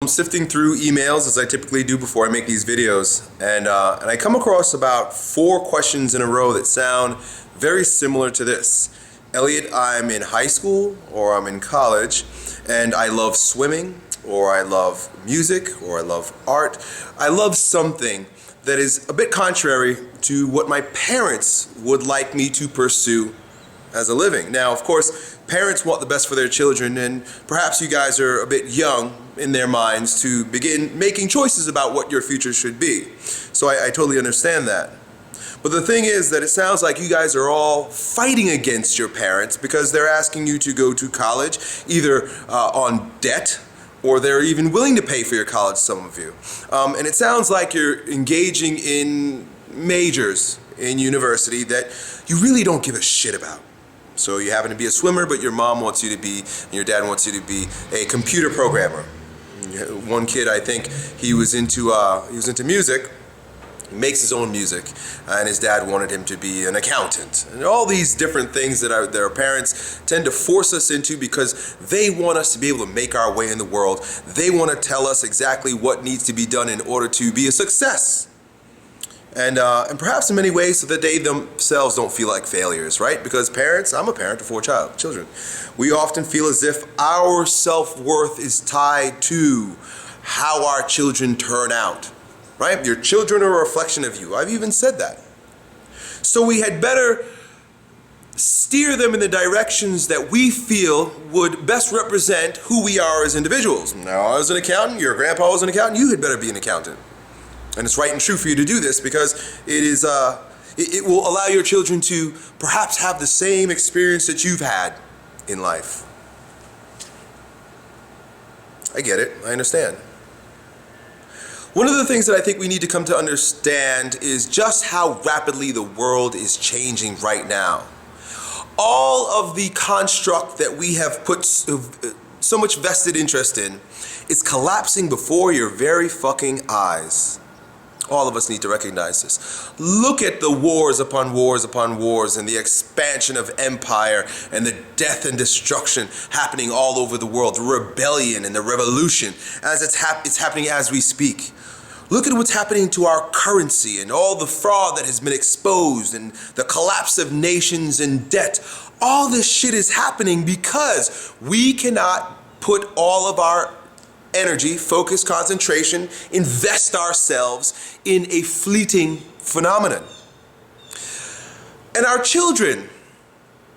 sifting through emails as I typically do before I make these videos, and I come across about 4 questions in a row that sound very similar to this. Elliot, I'm in high school or I'm in college and I love swimming, or I love music, or I love art. I love something that is a bit contrary to what my parents would like me to pursue as a living. Now, of course, parents want the best for their children, and perhaps you guys are a bit young in their minds to begin making choices about what your future should be. So I totally understand that. But the thing is that it sounds like you guys are all fighting against your parents because they're asking you to go to college, either on debt, or they're even willing to pay for your college, some of you. And it sounds like you're engaging in majors in university that you really don't give a shit about. So you happen to be a swimmer, but your mom wants you to be, and your dad wants you to be a computer programmer. One kid, I think, he was into music. He makes his own music, and his dad wanted him to be an accountant. And all these different things that their parents tend to force us into because they want us to be able to make our way in the world. They want to tell us exactly what needs to be done in order to be a success. And perhaps in many ways so that they themselves don't feel like failures, right? Because parents, I'm a parent to 4 children. We often feel as if our self-worth is tied to how our children turn out. Right? Your children are a reflection of you. I've even said that. So we had better steer them in the directions that we feel would best represent who we are as individuals. Now, I was an accountant, your grandpa was an accountant, you had better be an accountant. And it's right and true for you to do this because it will allow your children to perhaps have the same experience that you've had in life. I get it. I understand. One of the things that I think we need to come to understand is just how rapidly the world is changing right now. All of the construct that we have put so much vested interest in is collapsing before your very fucking eyes. All of us need to recognize this. Look at the wars upon wars upon wars and the expansion of empire and the death and destruction happening all over the world, the rebellion and the revolution as it's happening as we speak. Look at what's happening to our currency and all the fraud that has been exposed and the collapse of nations in debt. All this shit is happening because we cannot put all of our energy, focus, concentration, invest ourselves in a fleeting phenomenon. And our children,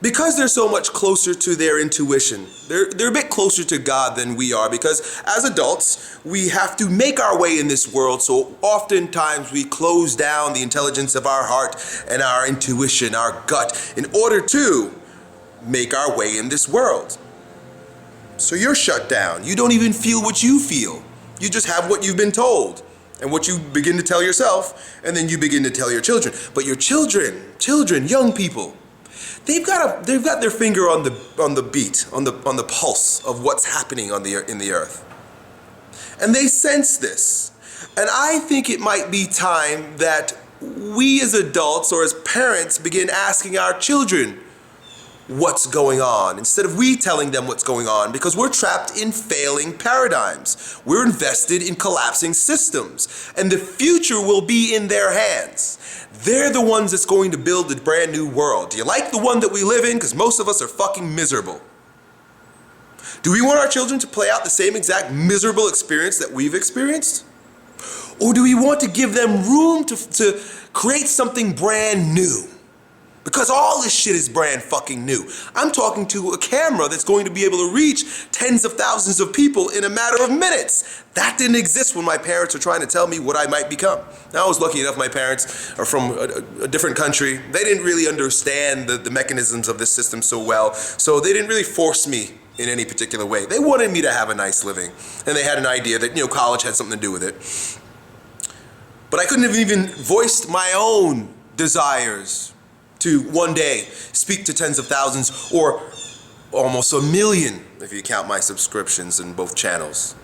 because they're so much closer to their intuition, they're a bit closer to God than we are, because as adults, we have to make our way in this world, so oftentimes we close down the intelligence of our heart and our intuition, our gut, in order to make our way in this world. So you're shut down. You don't even feel what you feel. You just have what you've been told and what you begin to tell yourself, and then you begin to tell your children. But your children, young people, they've got their finger on the beat, on the pulse of what's happening in the earth. And they sense this. And I think it might be time that we as adults or as parents begin asking our children what's going on, instead of we telling them what's going on, because we're trapped in failing paradigms. We're invested in collapsing systems, and the future will be in their hands. They're the ones that's going to build a brand new world. Do you like the one that we live in? Because most of us are fucking miserable. Do we want our children to play out the same exact miserable experience that we've experienced? Or do we want to give them room to create something brand new? Because all this shit is brand fucking new. I'm talking to a camera that's going to be able to reach tens of thousands of people in a matter of minutes. That didn't exist when my parents were trying to tell me what I might become. Now, I was lucky enough my parents are from a different country. They didn't really understand the mechanisms of this system so well, so they didn't really force me in any particular way. They wanted me to have a nice living, and they had an idea that, college had something to do with it. But I couldn't have even voiced my own desires to one day speak to tens of thousands or almost 1 million, if you count my subscriptions in both channels,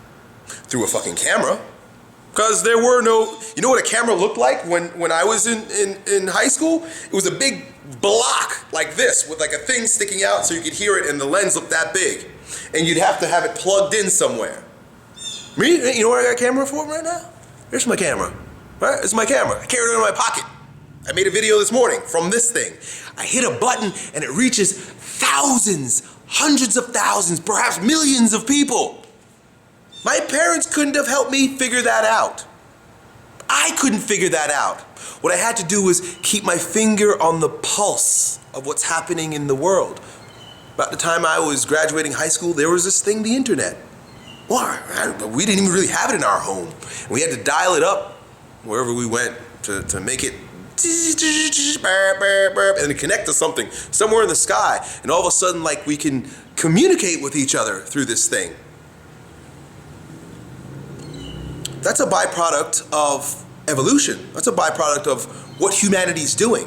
through a fucking camera. Because there were no, you know what a camera looked like when I was in high school? It was a big block like this with like a thing sticking out so you could hear it, and the lens looked that big. And you'd have to have it plugged in somewhere. Me, you know what I got a camera for right now? Here's my camera. Right? This is my camera. I carry it in my pocket. I made a video this morning from this thing. I hit a button and it reaches thousands, hundreds of thousands, perhaps millions of people. My parents couldn't have helped me figure that out. I couldn't figure that out. What I had to do was keep my finger on the pulse of what's happening in the world. About the time I was graduating high school, there was this thing, the internet. Well, we didn't even really have it in our home. We had to dial it up wherever we went to make it and connect to something somewhere in the sky. And all of a sudden, like, we can communicate with each other through this thing. That's a byproduct of evolution. That's a byproduct of what humanity's doing.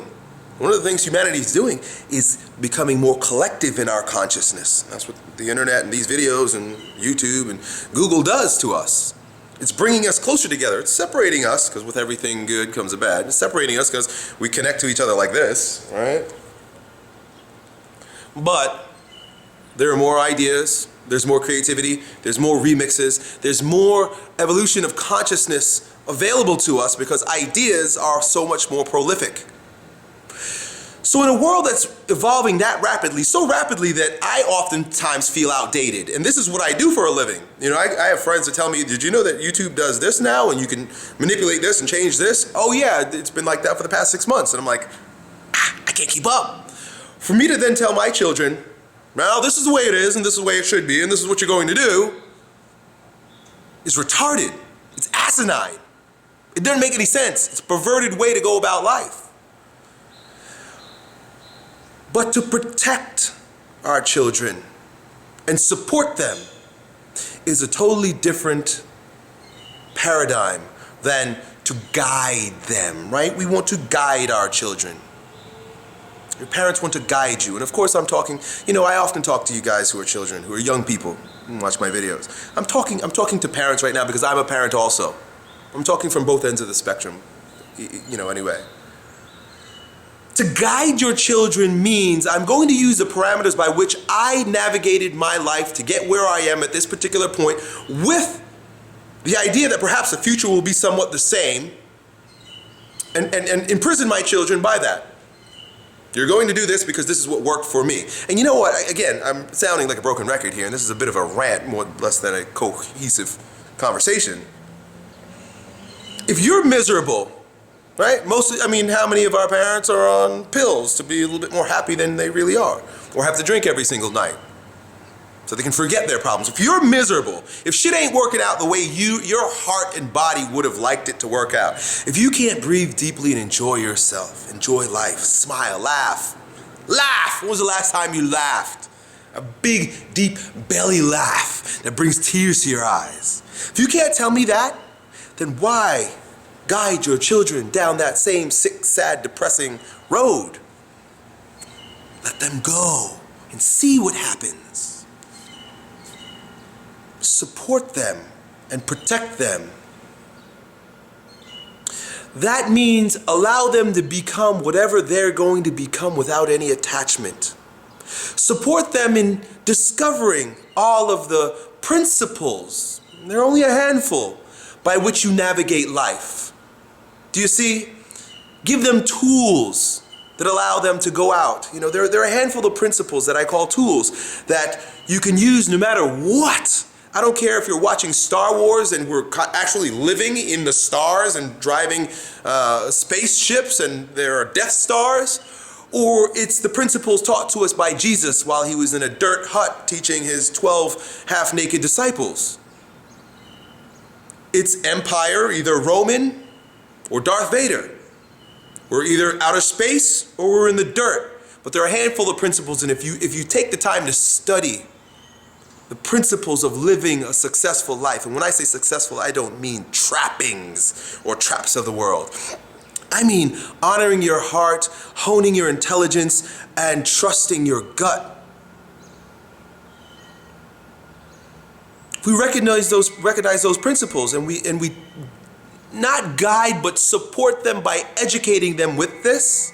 One of the things humanity's doing is becoming more collective in our consciousness. That's what the internet and these videos and YouTube and Google does to us. It's bringing us closer together. It's separating us, because with everything good comes a bad. It's separating us because we connect to each other like this, right? But there are more ideas, there's more creativity, there's more remixes, there's more evolution of consciousness available to us because ideas are so much more prolific. So in a world that's evolving that rapidly, so rapidly that I oftentimes feel outdated, and this is what I do for a living. You know, I have friends that tell me, did you know that YouTube does this now and you can manipulate this and change this? Oh yeah, it's been like that for the past 6 months. And I'm like, I can't keep up. For me to then tell my children, well, this is the way it is and this is the way it should be and this is what you're going to do, is retarded. It's asinine. It doesn't make any sense. It's a perverted way to go about life. But to protect our children and support them is a totally different paradigm than to guide them, right? We want to guide our children. Your parents want to guide you. And of course I'm talking, you know, I often talk to you guys who are children, who are young people, who watch my videos. I'm talking to parents right now because I'm a parent also. I'm talking from both ends of the spectrum, you know, anyway. To guide your children means I'm going to use the parameters by which I navigated my life to get where I am at this particular point, with the idea that perhaps the future will be somewhat the same, and imprison my children by that. You're going to do this because this is what worked for me. And you know what, again, I'm sounding like a broken record here, and this is a bit of a rant more less than a cohesive conversation. If you're miserable, right? Mostly, I mean, how many of our parents are on pills to be a little bit more happy than they really are? Or have to drink every single night so they can forget their problems. If you're miserable, if shit ain't working out the way your heart and body would have liked it to work out, if you can't breathe deeply and enjoy yourself, enjoy life, smile, laugh. Laugh! When was the last time you laughed? A big, deep belly laugh that brings tears to your eyes. If you can't tell me that, then why guide your children down that same sick, sad, depressing road? Let them go and see what happens. Support them and protect them. That means allow them to become whatever they're going to become without any attachment. Support them in discovering all of the principles, there are only a handful, by which you navigate life. Do you see? Give them tools that allow them to go out. You know, there are a handful of principles that I call tools that you can use no matter what. I don't care if you're watching Star Wars and we're actually living in the stars and driving spaceships and there are Death Stars, or it's the principles taught to us by Jesus while he was in a dirt hut teaching his 12 half-naked disciples. It's empire, either Roman or Darth Vader. We're either outer space or we're in the dirt. But there are a handful of principles, and if you take the time to study the principles of living a successful life, and when I say successful, I don't mean trappings or traps of the world. I mean honoring your heart, honing your intelligence, and trusting your gut. We recognize those principles, and we not guide but support them by educating them with this.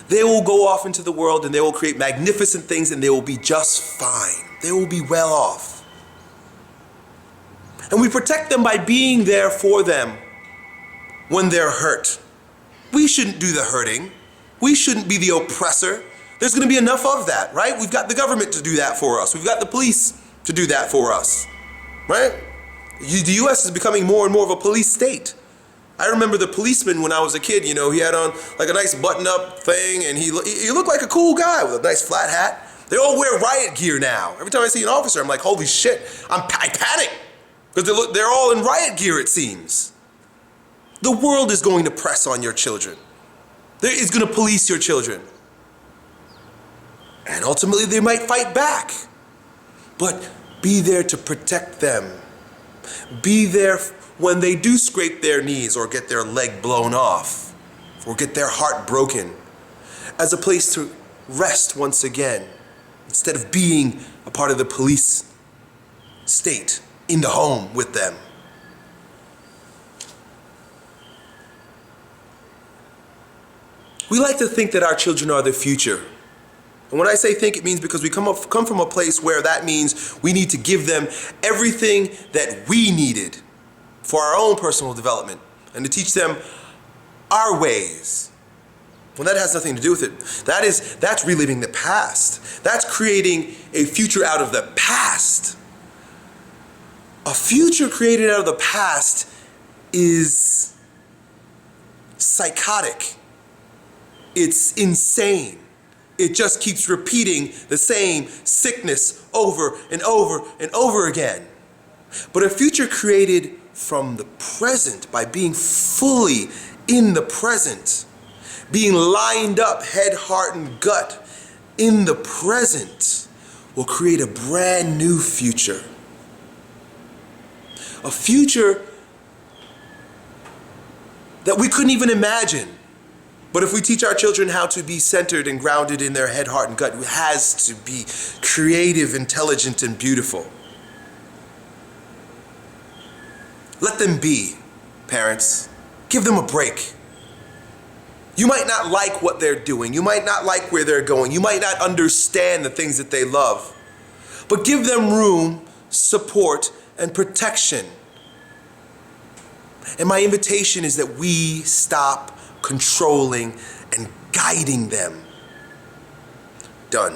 They will go off into the world and they will create magnificent things and they will be just fine. They will be well off. And we protect them by being there for them when they're hurt. We shouldn't do the hurting. We shouldn't be the oppressor. There's going to be enough of that, right? We've got the government to do that for us. We've got the police to do that for us, right? The U.S. is becoming more and more of a police state. I remember the policeman when I was a kid, you know, he had on like a nice button-up thing, and he looked like a cool guy with a nice flat hat. They all wear riot gear now. Every time I see an officer, I'm like, holy shit, I panic. Because they're all in riot gear, it seems. The world is going to press on your children. It's going to police your children. And ultimately, they might fight back. But be there to protect them. Be there when they do scrape their knees or get their leg blown off or get their heart broken, as a place to rest once again, instead of being a part of the police state in the home with them. We like to think that our children are the future. And when I say think, it means because we come from a place where that means we need to give them everything that we needed for our own personal development and to teach them our ways. Well, that has nothing to do with it. That's reliving the past. That's creating a future out of the past. A future created out of the past is psychotic. It's insane. It just keeps repeating the same sickness over and over and over again. But a future created from the present, by being fully in the present, being lined up head, heart, and gut in the present, will create a brand new future. A future that we couldn't even imagine. But if we teach our children how to be centered and grounded in their head, heart, and gut, it has to be creative, intelligent, and beautiful. Let them be, parents. Give them a break. You might not like what they're doing. You might not like where they're going. You might not understand the things that they love. But give them room, support, and protection. And my invitation is that we stop controlling and guiding them. Done.